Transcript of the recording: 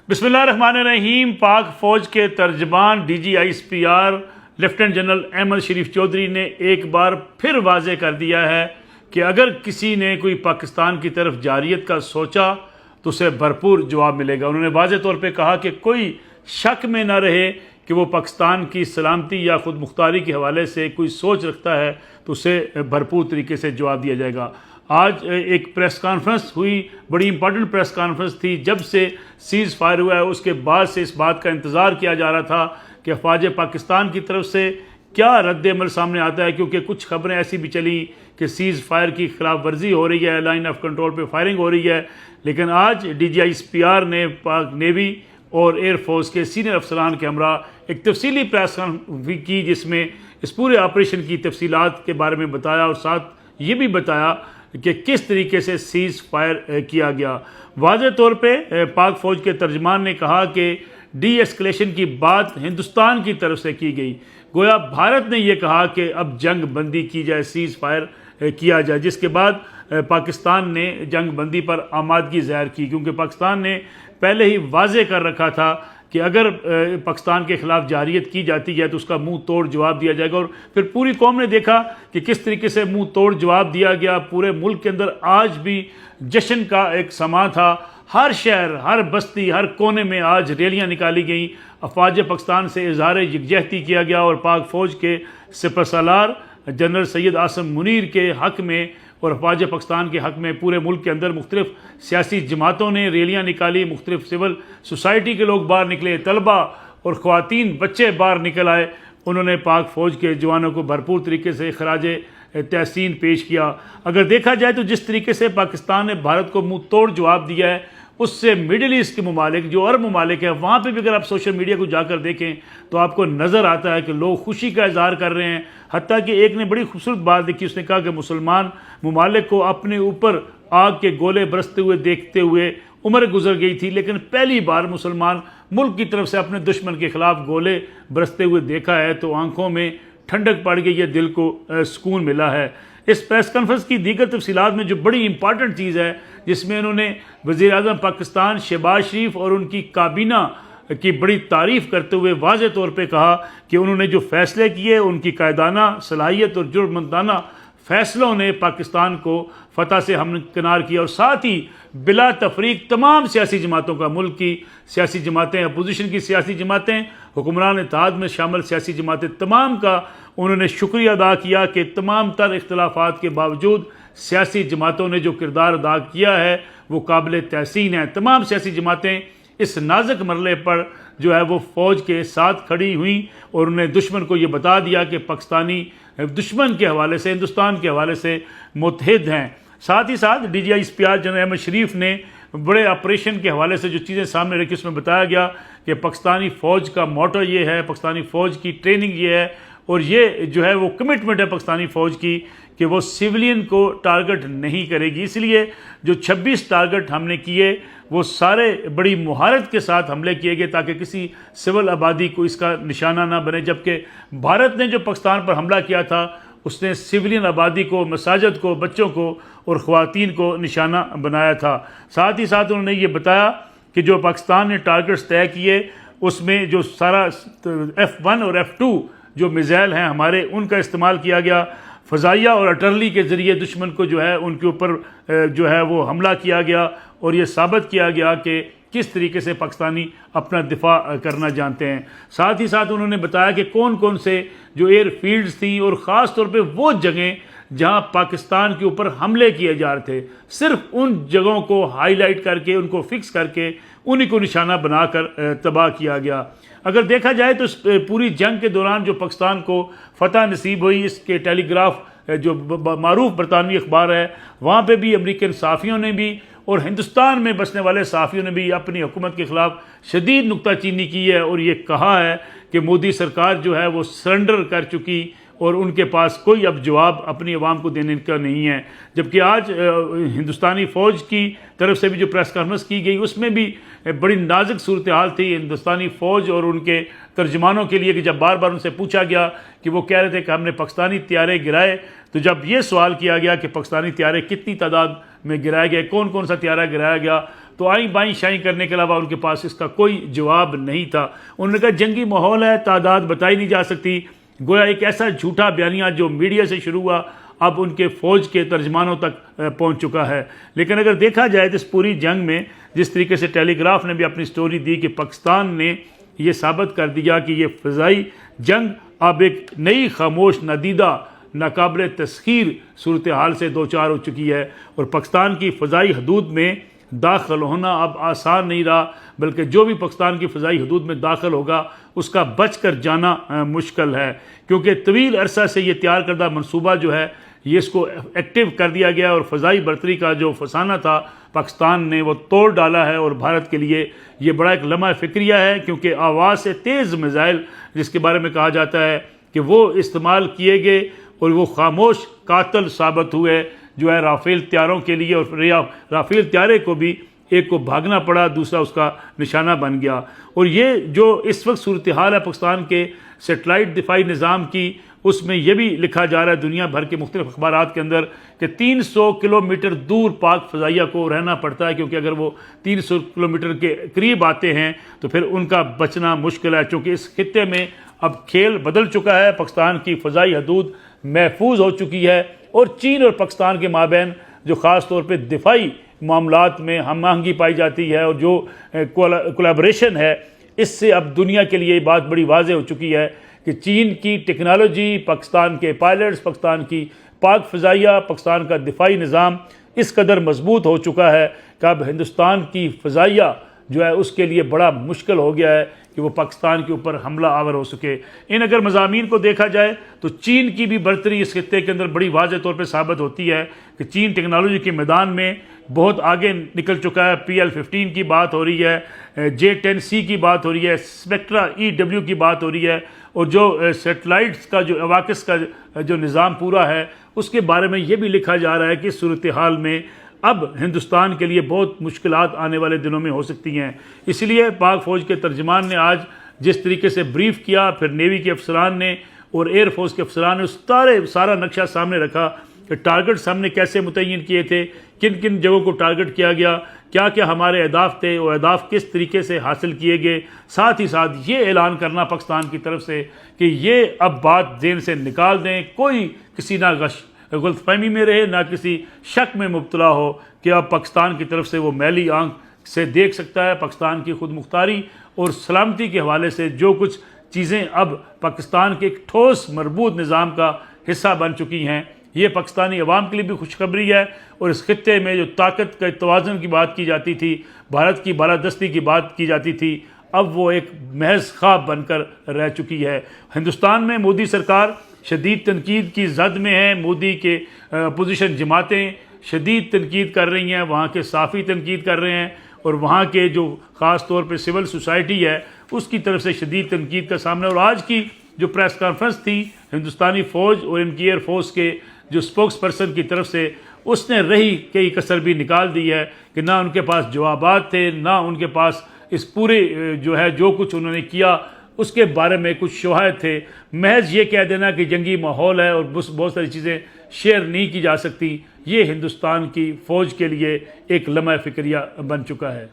बिस्मिल्लाहिर्रहमानिर्रहीम। पाक फौज के तर्जमान DGISPR लेफ्टिनेंट जनरल अहमद शरीफ चौधरी ने एक बार फिर वाज़े कर दिया है कि अगर किसी ने कोई पाकिस्तान की तरफ जारियत का सोचा तो उसे भरपूर जवाब मिलेगा। उन्होंने वाज़े तौर पे कहा कि कोई शक में ना रहे कि वो पाकिस्तान की सलामती या खुद मुख्तारी के हवाले से कोई सोच रखता है तो उसे भरपूर तरीके से जवाब दिया जाएगा। आज एक प्रेस कॉन्फ्रेंस हुई, बड़ी इंपॉर्टेंट प्रेस कॉन्फ्रेंस थी। जब से सीज़ फायर हुआ है उसके बाद से इस बात का इंतज़ार किया जा रहा था कि अफवाज पाकिस्तान की तरफ से क्या रद्द-ए-अमल सामने आता है, क्योंकि कुछ खबरें ऐसी भी चली कि सीज़ फायर की खिलाफ वर्जी हो रही है, लाइन ऑफ कंट्रोल पे फायरिंग हो रही है। लेकिन आज DGISPR ने पाक नेवी और एयरफोर्स के सीनियर अफसरान के हमरा एक तफसीली प्रेस कॉन्फ्रेंस की जिसमें इस पूरे ऑपरेशन की तफसीलात के बारे में बताया और साथ ये भी बताया कि किस तरीके से सीज़ फायर किया गया। वाज़े तौर पे पाक फ़ौज के तर्जमान ने कहा कि डी एस्केलेशन की बात हिंदुस्तान की तरफ से की गई। गोया भारत ने यह कहा कि अब जंग बंदी की जाए, सीज़ फायर किया जाए, जिसके बाद पाकिस्तान ने जंग बंदी पर आमादगी ज़ाहिर की, क्योंकि पाकिस्तान ने पहले ही वाज़े कर रखा था कि अगर पाकिस्तान के ख़िलाफ़ जारियत की जाती है तो उसका मुंह तोड़ जवाब दिया जाएगा। और फिर पूरी कौम ने देखा कि किस तरीके से मुंह तोड़ जवाब दिया गया। पूरे मुल्क के अंदर आज भी जश्न का एक समा था। हर शहर, हर बस्ती, हर कोने में आज रैलियां निकाली गईं। अफवाज पाकिस्तान से इजहार यकजहती किया गया और पाक फ़ौज के सिपहसालार जनरल सैयद आसिम मुनीर के हक़ में और अफवाज पाकिस्तान के हक़ में पूरे मुल्क के अंदर मुख्तलिफ सियासी जमातों ने रैलियाँ निकाली, मुख्तलिफ सिविल सोसाइटी के लोग बाहर निकले, तलबा और ख़वातीन बच्चे बाहर निकल आए। उन्होंने पाक फ़ौज के जवानों को भरपूर तरीके से खराज तहसीन पेश किया। अगर देखा जाए तो जिस तरीके से पाकिस्तान ने भारत को मुँह तोड़ जवाब दिया है, उससे मिडिल ईस्ट के ममालिक, जो अरब ममालिक है, वहाँ पे भी अगर आप सोशल मीडिया को जाकर देखें तो आपको नज़र आता है कि लोग खुशी का इजहार कर रहे हैं। हत्ता कि एक ने बड़ी खूबसूरत बात लिखी, उसने कहा कि मुसलमान ममालिक को अपने ऊपर आग के गोले बरसते हुए देखते हुए उम्र गुजर गई थी, लेकिन पहली बार मुसलमान मुल्क की तरफ से अपने दुश्मन के खिलाफ गोले बरसते हुए देखा है तो आंखों में ठंडक पड़ गई है, दिल को सुकून मिला है। इस प्रेस कॉन्फ्रेंस की दीगर तफसीलात में जो बड़ी इंपॉर्टेंट चीज़ है, जिसमें उन्होंने वज़ीर-ए-आज़म पाकिस्तान शहबाज शरीफ और उनकी काबीना की बड़ी तारीफ़ करते हुए वाज़े तौर पे कहा कि उन्होंने जो फ़ैसले किए, उनकी कायदाना सलाहियत और जुर्मंदाना फ़ैसलों ने पाकिस्तान को फ़तह से हमकिनार किया और साथ ही बिला तफरीक तमाम सियासी जमातों का, मुल्क की सियासी जमातें, अपोजिशन की सियासी जमातें, हुक्मरान इत्तेहाद में शामिल सियासी जमातें, तमाम का उन्होंने शुक्रिया अदा किया कि तमाम तर इख्तलाफात के बावजूद सियासी जमातों ने जो किरदार अदा किया है वो काबिल तहसीन है। तमाम सियासी जमातें इस नाजुक मरले पर जो है वो फ़ौज के साथ खड़ी हुई और उन्हें दुश्मन को ये बता दिया कि पाकिस्तानी दुश्मन के हवाले से, हिंदुस्तान के हवाले से मुत्तहिद हैं। साथ ही साथ DGISPR जनरल अहमद शरीफ ने बड़े ऑपरेशन के हवाले से जो चीज़ें सामने रखी उसमें बताया गया कि पाकिस्तानी फ़ौज का मोटो ये है, पाकिस्तानी फ़ौज की ट्रेनिंग ये है और ये जो है वो कमिटमेंट है पाकिस्तानी फ़ौज की कि वो सिविलियन को टारगेट नहीं करेगी। इसलिए जो 26 टारगेट हमने किए वो सारे बड़ी मुहारत के साथ हमले किए गए ताकि किसी सिविल आबादी को इसका निशाना ना बने। जबकि भारत ने जो पाकिस्तान पर हमला किया था उसने सिविलियन आबादी को, मसाजिद को, बच्चों को और ख़वातीन को निशाना बनाया था। साथ ही साथ उन्होंने ये बताया कि जो पाकिस्तान ने टारगेट्स तय किए उसमें जो सारा F1 और F2 जो मिज़ाइल हैं हमारे, उनका इस्तेमाल किया गया। फ़ज़ाइया और अटरली के ज़रिए दुश्मन को जो है उनके ऊपर जो है वो हमला किया गया और ये साबित किया गया कि किस तरीके से पाकिस्तानी अपना दिफा करना जानते हैं। साथ ही साथ उन्होंने बताया कि कौन कौन से जो एयर फील्ड्स थी और ख़ास तौर पे वो जगह जहां पाकिस्तान के ऊपर हमले किए जा रहे थे, सिर्फ उन जगहों को हाईलाइट करके, उनको फिक्स करके उन्हीं को निशाना बनाकर तबाह किया गया। अगर देखा जाए तो पूरी जंग के दौरान जो पाकिस्तान को फ़तह नसीब हुई, इसके टेलीग्राफ जो मारूफ बरतानवी अखबार है वहाँ पे भी अमेरिकन सहाफ़ियों ने भी और हिंदुस्तान में बसने वाले सहाफ़ियों ने भी अपनी हुकूमत के ख़िलाफ़ शदीद नुक्ताचीनी की है और ये कहा है कि मोदी सरकार जो है वो सरेंडर कर चुकी اور ان کے پاس کوئی اب جواب اپنی عوام کو دینے کا نہیں ہے۔ جبکہ آج ہندوستانی فوج کی طرف سے بھی جو پریس کانفرنس کی گئی اس میں بھی بڑی نازک صورتحال تھی ہندوستانی فوج اور ان کے ترجمانوں کے لیے، کہ جب بار بار ان سے پوچھا گیا کہ وہ کہہ رہے تھے کہ ہم نے پاکستانی طیارے گرائے، تو جب یہ سوال کیا گیا کہ پاکستانی طیارے کتنی تعداد میں گرائے گئے، کون کون سا طیارہ گرایا گیا، تو آئیں بائیں شائیں کرنے کے علاوہ ان کے پاس اس کا کوئی جواب نہیں تھا۔ انہوں نے کہا جنگی ماحول ہے، تعداد بتائی نہیں جا سکتی۔ گویا ایک ایسا جھوٹا بیانیہ جو میڈیا سے شروع ہوا اب ان کے فوج کے ترجمانوں تک پہنچ چکا ہے۔ لیکن اگر دیکھا جائے تو اس پوری جنگ میں جس طریقے سے ٹیلی گراف نے بھی اپنی سٹوری دی کہ پاکستان نے یہ ثابت کر دیا کہ یہ فضائی جنگ اب ایک نئی خاموش ندیدہ ناقابل تسخیر صورتحال سے دوچار ہو چکی ہے، اور پاکستان کی فضائی حدود میں داخل ہونا اب آسان نہیں رہا، بلکہ جو بھی پاکستان کی فضائی حدود میں داخل ہوگا اس کا بچ کر جانا مشکل ہے، کیونکہ طویل عرصہ سے یہ تیار کردہ منصوبہ جو ہے یہ اس کو ایکٹیو کر دیا گیا، اور فضائی برتری کا جو فسانہ تھا پاکستان نے وہ توڑ ڈالا ہے، اور بھارت کے لیے یہ بڑا ایک لمحہ فکریہ ہے، کیونکہ آواز سے تیز میزائل جس کے بارے میں کہا جاتا ہے کہ وہ استعمال کیے گئے اور وہ خاموش قاتل ثابت ہوئے جو ہے رافیل طیاروں کے لیے، اور رافیل طیارے کو بھی ایک کو بھاگنا پڑا، دوسرا اس کا نشانہ بن گیا۔ اور یہ جو اس وقت صورتحال ہے پاکستان کے سیٹلائٹ دفاعی نظام کی، اس میں یہ بھی لکھا جا رہا ہے دنیا بھر کے مختلف اخبارات کے اندر کہ 300 کلومیٹر دور پاک فضائیہ کو رہنا پڑتا ہے، کیونکہ اگر وہ 300 کلومیٹر کے قریب آتے ہیں تو پھر ان کا بچنا مشکل ہے، چونکہ اس خطے میں اب کھیل بدل چکا ہے، پاکستان کی فضائی حدود محفوظ ہو چکی ہے، اور چین اور پاکستان کے مابین جو خاص طور پہ دفاعی معاملات میں ہم آہنگی پائی جاتی ہے اور جو کولیبریشن ہے، اس سے اب دنیا کے لیے یہ بات بڑی واضح ہو چکی ہے کہ چین کی ٹیکنالوجی، پاکستان کے پائلٹس، پاکستان کی پاک فضائیہ، پاکستان کا دفاعی نظام اس قدر مضبوط ہو چکا ہے کہ اب ہندوستان کی فضائیہ جو ہے اس کے لیے بڑا مشکل ہو گیا ہے کہ وہ پاکستان کے اوپر حملہ آور ہو سکے۔ ان اگر مضامین کو دیکھا جائے تو چین کی بھی برتری اس خطے کے اندر بڑی واضح طور پہ ثابت ہوتی ہے کہ چین ٹیکنالوجی کے میدان میں بہت آگے نکل چکا ہے۔ PL-15 کی بات ہو رہی ہے، J-10C کی بات ہو رہی ہے، اسپیکٹرا EW کی بات ہو رہی ہے، اور جو سیٹلائٹس کا جو ایواکس کا جو نظام پورا ہے اس کے بارے میں یہ بھی لکھا جا رہا ہے کہ صورتحال میں اب ہندوستان کے لیے بہت مشکلات آنے والے دنوں میں ہو سکتی ہیں۔ اس لیے پاک فوج کے ترجمان نے آج جس طریقے سے بریف کیا، پھر نیوی کے افسران نے اور ایئر فورس کے افسران نے سارا نقشہ سامنے رکھا کہ ٹارگٹس ہم نے کیسے متعین کیے تھے، کن کن جگہوں کو ٹارگٹ کیا گیا، کیا کیا ہمارے اہداف تھے، اور اہداف کس طریقے سے حاصل کیے گئے۔ ساتھ ہی ساتھ یہ اعلان کرنا پاکستان کی طرف سے کہ یہ اب بات ذہن سے نکال دیں، کوئی کسی نہ غلط فہمی میں رہے، نہ کسی شک میں مبتلا ہو کہ اب پاکستان کی طرف سے وہ میلی آنکھ سے دیکھ سکتا ہے۔ پاکستان کی خود مختاری اور سلامتی کے حوالے سے جو کچھ چیزیں اب پاکستان کے ایک ٹھوس مربوط نظام کا حصہ بن چکی ہیں، یہ پاکستانی عوام کے لیے بھی خوشخبری ہے، اور اس خطے میں جو طاقت کے توازن کی بات کی جاتی تھی، بھارت کی بالادستی کی بات کی جاتی تھی، اب وہ ایک محض خواب بن کر رہ چکی ہے۔ ہندوستان میں مودی سرکار شدید تنقید کی زد میں ہے، مودی کے اپوزیشن جماعتیں شدید تنقید کر رہی ہیں، وہاں کے صحافی تنقید کر رہے ہیں، اور وہاں کے جو خاص طور پہ سول سوسائٹی ہے اس کی طرف سے شدید تنقید کا سامنا۔ اور آج کی جو پریس کانفرنس تھی ہندوستانی فوج اور ان کی ایئر فورس کے جو سپوکس پرسن کی طرف سے، اس نے رہی کئی کسر بھی نکال دی ہے کہ نہ ان کے پاس جوابات تھے، نہ ان کے پاس اس پورے جو کچھ انہوں نے کیا اس کے بارے میں کچھ شواہد تھے۔ محض یہ کہہ دینا کہ جنگی ماحول ہے اور بہت ساری چیزیں شیئر نہیں کی جا سکتی، یہ ہندوستان کی فوج کے لیے ایک لمحہ فکریہ بن چکا ہے۔